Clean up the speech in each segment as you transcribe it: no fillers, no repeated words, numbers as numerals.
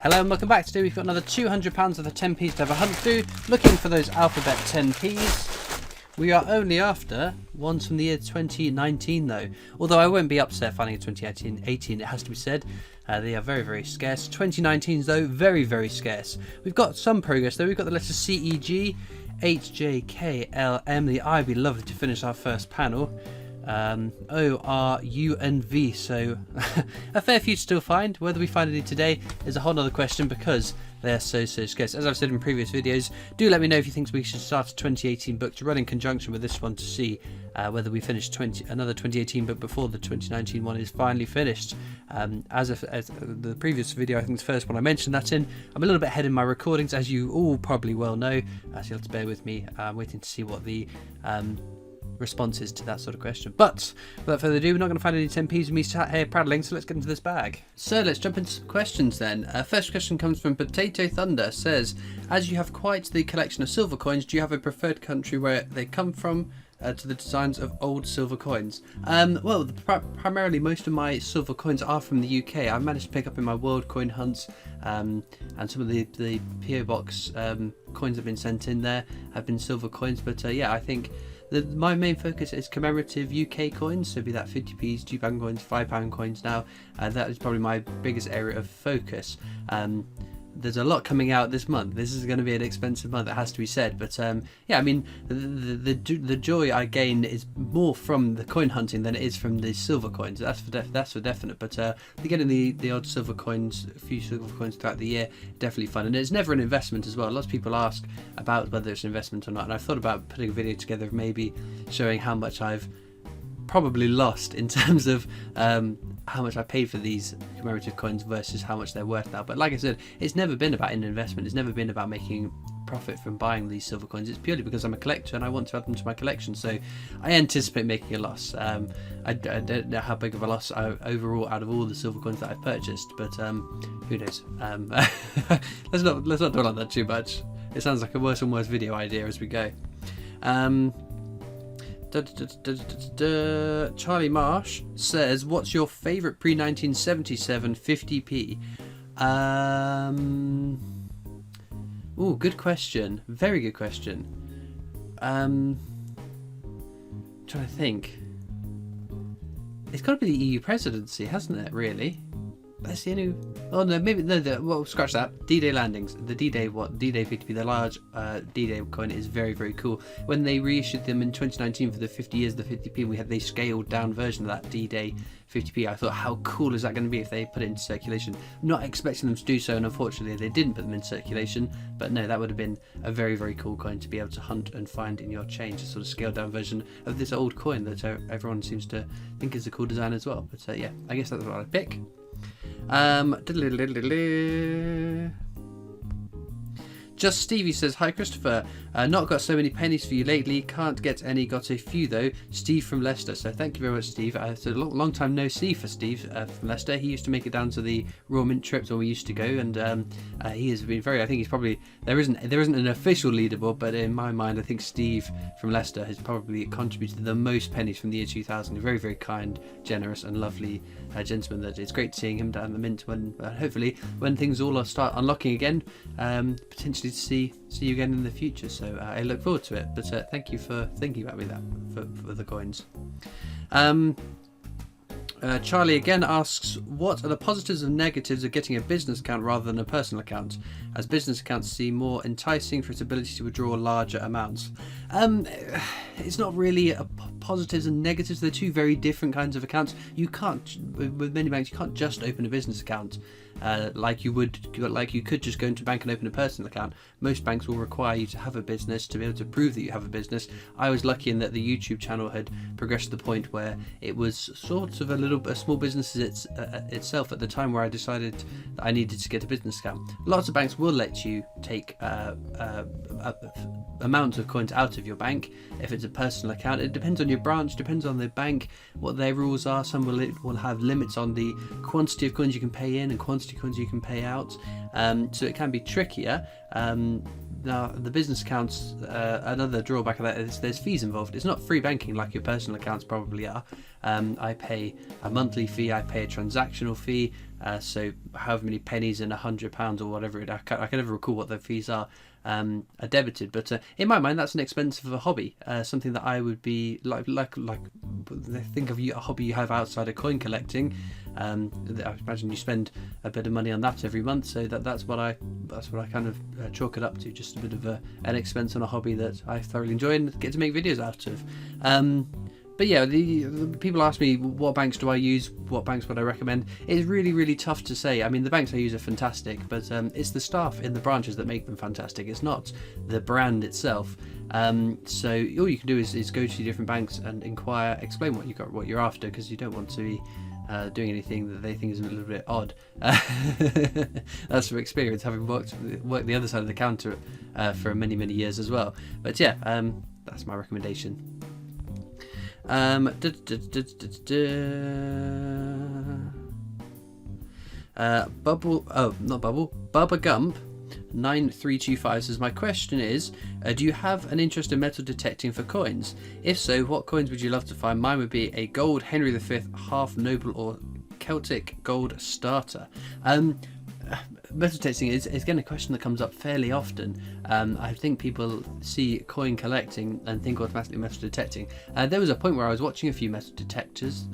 Hello and welcome back. Today we've got another £200 of the 10p's to have a hunt through, looking for those alphabet 10p's. We are only after ones from the year 2019 though, although I won't be upset finding a 2018, it has to be said. They are very, very scarce. 2019s though, very, very scarce. We've got some progress though. We've got the letters C, E, G, H, J, K, L, M, the I. Would be lovely to finish our first panel. O, R, U and V, so a fair few to still find. Whether we find any today is a whole other question because they're so scarce. As I've said in previous videos, do let me know if you think we should start a 2018 book to run in conjunction with this one to see whether we finish another 2018 book before the 2019 one is finally finished. As the previous video, I think the first one I mentioned that in, I'm a little bit ahead in my recordings, as you all probably well know, so you'll have to bear with me. I'm waiting to see what the responses to that sort of question. But without further ado, we're not going to find any 10p's with me sat here prattling, so let's get into this bag. So let's jump into some questions then. First question comes from Potato Thunder. Says, as you have quite the collection of silver coins, do you have a preferred country where they come from to the designs of old silver coins? Well, primarily most of my silver coins are from the UK. I managed to pick up in my world coin hunts, and some of the PO box coins that have been sent in there have been silver coins, but yeah, I think my main focus is commemorative UK coins, so be that 50p's, £2 coins, £5 coins now. That is probably my biggest area of focus. There's a lot coming out this month. This is going to be an expensive month, it has to be said. But yeah, I mean, the joy I gain is more from the coin hunting than it is from the silver coins. That's for definite. But getting the odd silver coins, a few silver coins throughout the year, definitely fun. And it's never an investment as well. Lots of people ask about whether it's an investment or not, and I've thought about putting a video together of maybe showing how much I've probably lost in terms of how much I paid for these commemorative coins versus how much they're worth now. But like I said, it's never been about an investment. It's never been about making profit from buying these silver coins. It's purely because I'm a collector and I want to add them to my collection, so I anticipate making a loss. I don't know how big of a loss overall out of all the silver coins that I've purchased, but who knows. let's not dwell on that too much. It sounds like a worse and worse video idea as we go. Charlie Marsh says, what's your favourite pre-1977 50p? Oh, good question. Very good question. Trying to think. It's got to be the EU presidency, hasn't it, really? That's the only... Oh no, maybe no. Well, scratch that. D-Day landings. The D-Day 50p, the large D-Day coin is very, very cool. When they reissued them in 2019 for the 50 years of the 50p, they scaled down version of that D-Day 50p. I thought, how cool is that going to be if they put it into circulation? Not expecting them to do so, and unfortunately they didn't put them in circulation. But no, that would have been a very, very cool coin to be able to hunt and find in your chain, a sort of scaled down version of this old coin that everyone seems to think is a cool design as well. But yeah, I guess that's what I'd pick. Just Stevie says, hi Christopher, not got so many pennies for you lately, can't get any, got a few though. Steve from Leicester. So thank you very much, Steve. It's a long time no see for Steve from Leicester. He used to make it down to the Royal Mint trips where we used to go, and he has been very, I think he's probably, there isn't an official leaderboard, but in my mind I think Steve from Leicester has probably contributed the most pennies from the year 2000. A very, very kind, generous and lovely gentleman. That it's great seeing him down the Mint when hopefully when things all start unlocking again, potentially to see you again in the future. So I look forward to it. But thank you for thinking about me for the coins. Charlie again asks, what are the positives and negatives of getting a business account rather than a personal account, as business accounts seem more enticing for its ability to withdraw larger amounts? It's not really positives and negatives. They're two very different kinds of accounts. You can't, with many banks, you can't just open a business account like you could just go into a bank and open a personal account. Most banks will require you to have a business to be able to prove that you have a business. I was lucky in that the YouTube channel had progressed to the point where it was sort of a small business itself at the time where I decided that I needed to get a business account. Lots of banks will let you take amounts of coins out of your bank if it's a personal account. It depends on your branch, depends on the bank, what their rules are. Some will have limits on the quantity of coins you can pay in and quantity of coins you can pay out, so it can be trickier. Now, the business accounts, another drawback of that is there's fees involved. It's not free banking like your personal accounts probably are. I pay a monthly fee, I pay a transactional fee, So however many pennies and £100 or whatever I can never recall what the fees are debited. But in my mind, that's an expense of a hobby, something that I would be like. Think of a hobby you have outside of coin collecting. I imagine you spend a bit of money on that every month, so that's what I kind of chalk it up to, just a bit of an expense on a hobby that I thoroughly enjoy and get to make videos out of. But yeah, the people ask me what banks do I use, what banks would I recommend. It's really, really tough to say. I mean, the banks I use are fantastic, but it's the staff in the branches that make them fantastic. It's not the brand itself. So all you can do is go to different banks and inquire, explain what you're after, because you don't want to be doing anything that they think is a little bit odd. That's from experience, having worked the other side of the counter for many, many years as well. But yeah, that's my recommendation. Bubba Gump 9325 says, my question is, do you have an interest in metal detecting for coins? If so, what coins would you love to find? Mine would be a gold Henry V half noble or Celtic gold starter. Metal detecting is again a question that comes up fairly often. I think people see coin collecting and think automatically metal detecting. There was a point where I was watching a few metal detectorists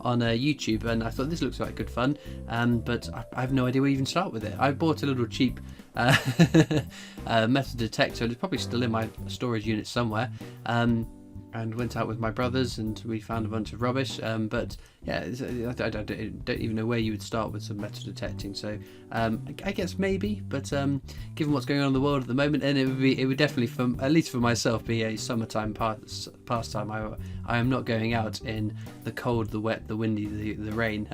on YouTube, and I thought this looks like good fun, but I have no idea where to even start with it. I bought a little cheap metal detector, and it's probably still in my storage unit somewhere. And went out with my brothers and we found a bunch of rubbish, but yeah, I don't even know where you would start with some metal detecting, so I guess maybe, but given what's going on in the world at the moment, and it would definitely, at least for myself, be a summertime pastime. I am not going out in the cold, the wet, the windy, the rain.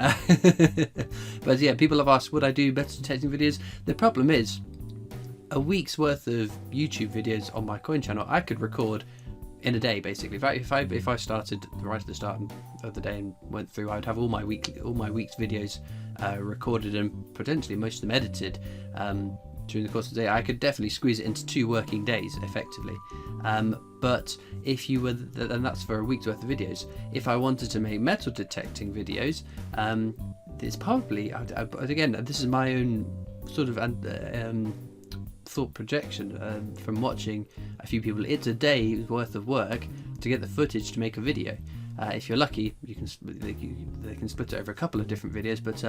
But yeah, people have asked, would I do metal detecting videos? The problem is, a week's worth of YouTube videos on my coin channel I could record in a day, basically. If I started right at the start of the day and went through, I would have all my week's videos recorded and potentially most of them edited during the course of the day. I could definitely squeeze it into 2 working days effectively. But if you were, and that's for a week's worth of videos. If I wanted to make metal detecting videos, it's probably, again, this is my own sort of thought projection from watching a few people. It's a day's worth of work to get the footage to make a video. If you're lucky, they can split it over a couple of different videos, but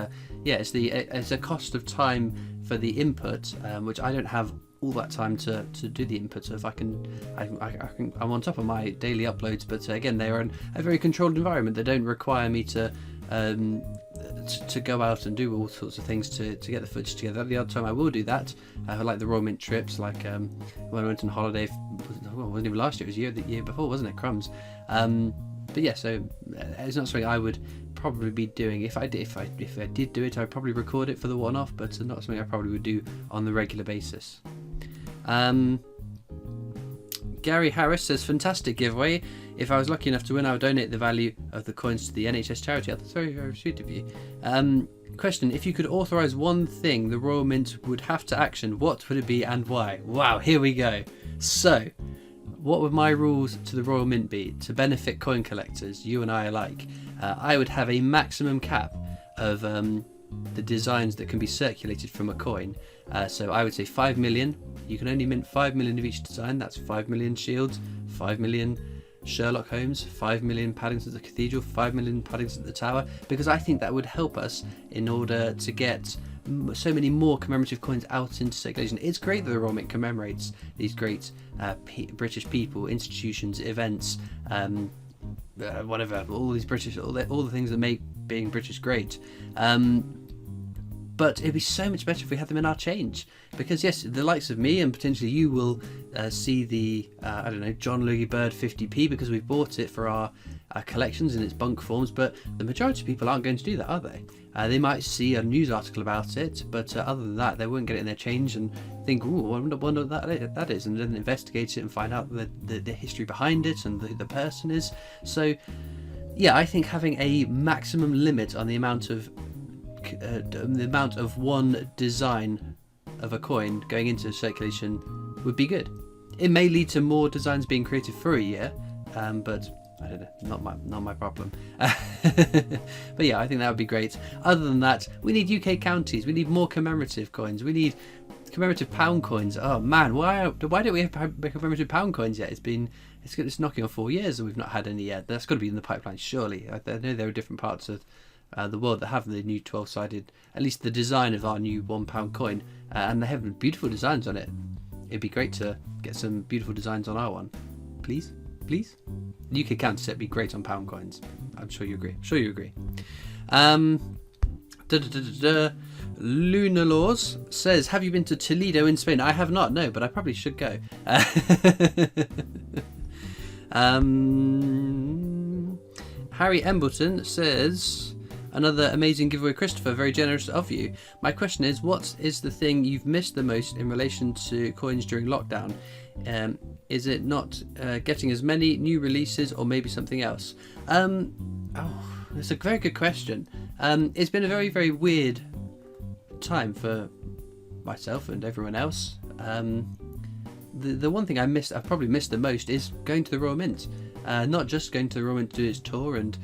yeah, it's a cost of time for the input, which I don't have all that time to do the input. So if I'm on top of my daily uploads, but again, they are in a very controlled environment. They don't require me to go out and do all sorts of things to get the footage together. The other time I will do that, like the Royal Mint trips, like when I went on holiday, it wasn't even last year, it was the year before, wasn't it? Crumbs. But yeah, so it's not something I would probably be doing. If I did do it, I'd probably record it for the one-off, but not something I probably would do on the regular basis. Gary Harris says, fantastic giveaway. If I was lucky enough to win, I would donate the value of the coins to the NHS charity. That's very, very sweet of you. Question, if you could authorise one thing the Royal Mint would have to action, what would it be and why? Wow, here we go. So, what would my rules to the Royal Mint be to benefit coin collectors, you and I alike? I would have a maximum cap of the designs that can be circulated from a coin. So I would say 5 million. You can only mint 5 million of each design. That's 5 million Shields, 5 million Sherlock Holmes, 5 million Paddingtons at the Cathedral, 5 million Paddingtons at the Tower, because I think that would help us in order to get so many more commemorative coins out into circulation. It's great that the Royal Mint commemorates these great British people, institutions, events, whatever, all these British, all the things that make being British great. But it'd be so much better if we had them in our change, because yes, the likes of me and potentially you will see the I don't know, John Logie Bird 50p because we've bought it for our collections in its bunk forms, but the majority of people aren't going to do that, are they? They might see a news article about it, but other than that, they won't get it in their change and think, "Ooh, I wonder what that is," and then investigate it and find out the history behind it and the person is. So, yeah, I think having a maximum limit on the amount of one design of a coin going into circulation would be good. It may lead to more designs being created for a year, but I don't know, not my problem. But yeah, I think that would be great. Other than that, we need UK counties. We need more commemorative coins. We need commemorative pound coins. Oh man, why don't we have commemorative pound coins yet? It's knocking on 4 years and we've not had any yet. That's got to be in the pipeline, surely. I know there are different parts of the world that have the new 12-sided, at least the design of our new £1 coin, and they have beautiful designs on it. It'd be great to get some beautiful designs on our one. Please? UK county set be great on pound coins. I'm sure you agree. Luna Laws says, have you been to Toledo in Spain? I have not, no, but I probably should go. Harry Embleton says, another amazing giveaway, Christopher, very generous of you. My question is, what is the thing you've missed the most in relation to coins during lockdown? Is it not getting as many new releases, or maybe something else? That's a very good question. It's been a very, very weird time for myself and everyone else. The one thing I've probably missed the most is going to the Royal Mint. Not just going to the Royal Mint to do its tour and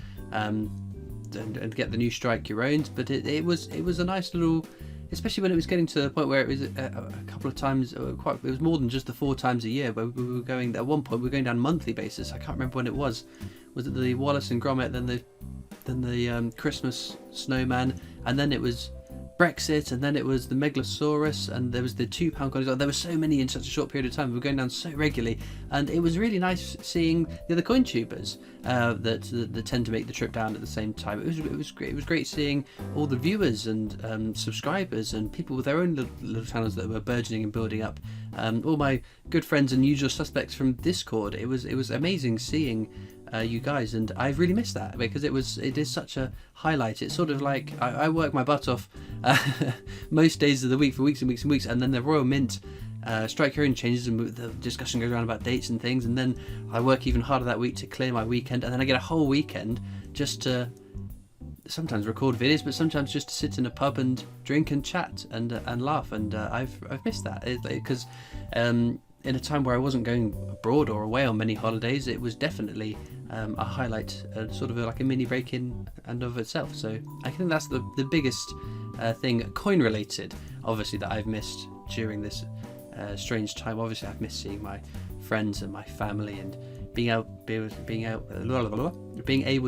get the new Strike Your Owns, but it was a nice little, especially when it was getting to the point where it was a couple of times, it was more than just the 4 times a year, but we were going, at one point we were going down monthly basis. I can't remember when it was it the Wallace and Gromit, then the Christmas snowman, and then it was Brexit, and then it was the Megalosaurus, and there was the £2 coins. There were so many in such a short period of time. We were going down so regularly, and it was really nice seeing the other coin tubers that tend to make the trip down at the same time. It was great. It was great seeing all the viewers and subscribers and people with their own little channels that were burgeoning and building up. All my good friends and usual suspects from Discord. It was amazing seeing you guys, and I've really missed that because it is such a highlight. It's sort of like I work my butt off most days of the week for weeks and weeks and weeks, and then the Royal Mint Strike Your Own changes and the discussion goes around about dates and things, and then I work even harder that week to clear my weekend, and then I get a whole weekend just to sometimes record videos, but sometimes just to sit in a pub and drink and chat and laugh, and I've missed that because in a time where I wasn't going abroad or away on many holidays, it was definitely a highlight, sort of like a mini break in and of itself. So I think that's the biggest thing coin related, obviously, that I've missed during this strange time. Obviously I've missed seeing my friends and my family and being able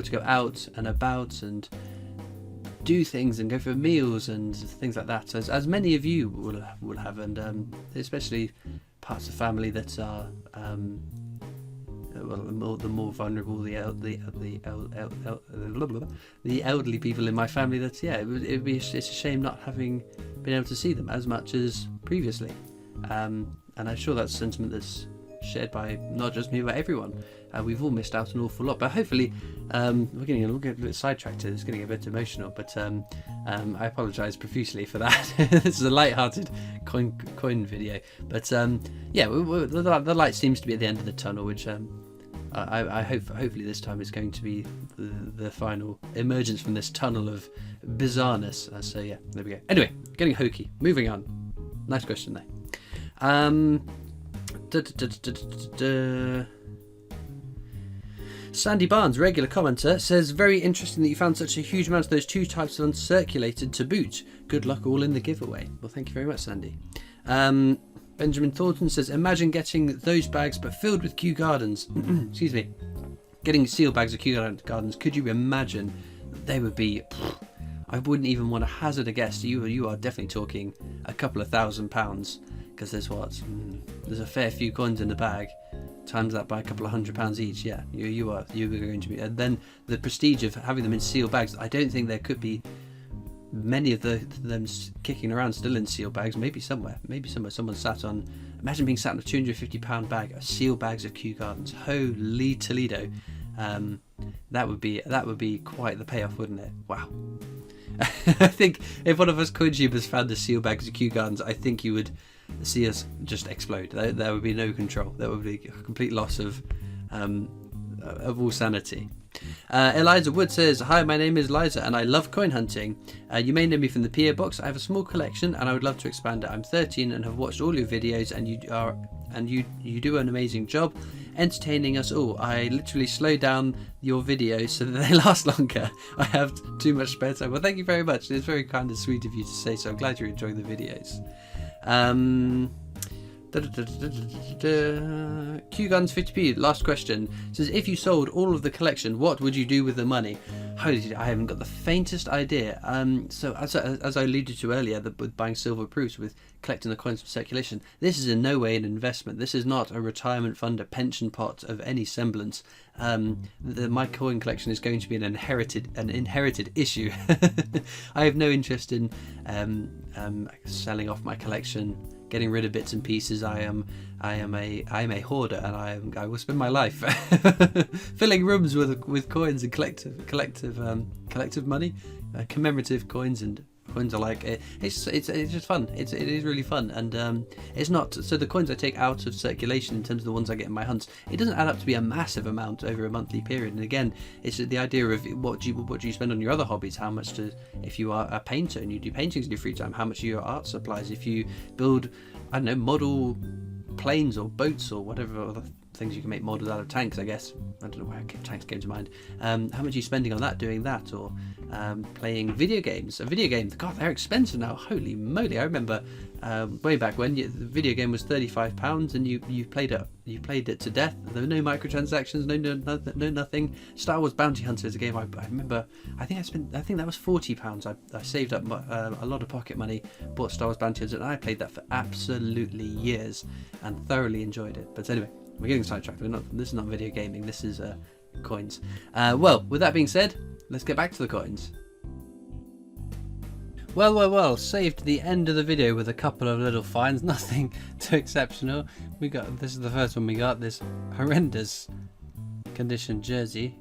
to go out and about and do things and go for meals and things like that, as many of you will have, and especially parts of family that are the more vulnerable, the elderly people in my family. It's a shame not having been able to see them as much as previously, and I'm sure that's a sentiment that's shared by not just me but everyone. We've all missed out an awful lot, but hopefully we're getting a little bit sidetracked. It's getting a bit emotional, but I apologise profusely for that. This is a light-hearted coin video, but the light seems to be at the end of the tunnel, which I hope hopefully this time is going to be the final emergence from this tunnel of bizarreness. So yeah, there we go. Anyway, getting hokey. Moving on. Nice question there. Sandy Barnes, regular commenter, says, very interesting that you found such a huge amount of those 2 types of uncirculated to boot. Good luck all in the giveaway. Well, thank you very much, Sandy. Benjamin Thornton says, imagine getting those bags but filled with Kew Gardens. Excuse me. Getting sealed bags of Kew Gardens. Could you imagine? They would be... I wouldn't even want to hazard a guess. You are definitely talking a couple of £1,000, because there's a fair few coins in the bag. Times that by a couple of £100 each. Yeah, you are going to be, and then the prestige of having them in sealed bags. I don't think there could be many of them kicking around still in sealed bags. Maybe somewhere someone sat on. Imagine being sat on a £250 bag of sealed bags of Kew Gardens. Holy Toledo! That would be quite the payoff, wouldn't it? Wow. I think if one of us coin-tubers found the sealed bags of Kew Gardens, I think you would see us just explode. There would be no control. There would be a complete loss of all sanity. Eliza Wood says, hi, my name is Liza and I love coin hunting. You may know me from the PO box. I have a small collection and I would love to expand it. I'm 13 and have watched all your videos, and you do an amazing job entertaining us all. I literally slow down your videos so that they last longer. I have too much spare time. Well, thank you very much. It's very kind and sweet of you to say so. I'm glad you're enjoying the videos. Q Guns 50p, last question, says, if you sold all of the collection, what would you do with the money? Holy, I haven't got the faintest idea. So as I alluded to earlier, with buying silver proofs, with collecting the coins from circulation, this is in no way an investment. This is not a retirement fund, a pension pot of any semblance. My coin collection is going to be an inherited issue. I have no interest in selling off my collection, getting rid of bits and pieces. I am a hoarder, and I will spend my life filling rooms with coins and collective money, commemorative coins, and coins are like it. It's just fun. It is really fun, and it's not. So the coins I take out of circulation, in terms of the ones I get in my hunts, it doesn't add up to be a massive amount over a monthly period. And again, it's the idea of what do you spend on your other hobbies? How much if you are a painter and you do paintings in your free time, how much are your art supplies? If you build, I don't know, model planes or boats or whatever other things you can make models out of, tanks, I guess. I don't know where tanks came to mind. How much are you spending on that, doing that, or playing video games? God, they're expensive now. Holy moly! I remember way back when the video game was £35 and you played it to death. There were no microtransactions, no nothing. Star Wars Bounty Hunter is a game I remember. I think that was £40. I saved up a lot of pocket money, bought Star Wars Bounty Hunter, and I played that for absolutely years and thoroughly enjoyed it. But anyway, we're getting sidetracked. This is not video gaming. This is coins. Well, with that being said, let's get back to the coins. Well, saved the end of the video with a couple of little finds, nothing too exceptional. This is the first one we got, this horrendous condition jersey,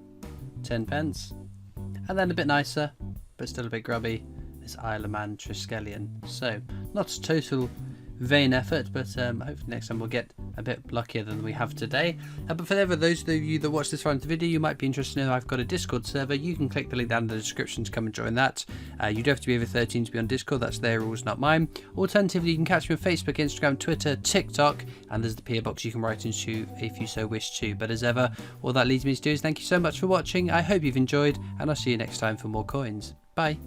10 pence. And then a bit nicer, but still a bit grubby, this Isle of Man Triskelion. So, not a total vain effort, but hopefully next time we'll get a bit luckier than we have today. But for those of you that watch this far into the video, you might be interested in, I've got a Discord server. You can click the link down in the description to come and join that. You do have to be over 13 to be on Discord. That's their rules, not mine. Alternatively, you can catch me on Facebook, Instagram, Twitter, TikTok, and there's the PO box you can write into if you so wish to. But as ever, all that leads me to do is thank you so much for watching. I hope you've enjoyed, and I'll see you next time for more coins. Bye.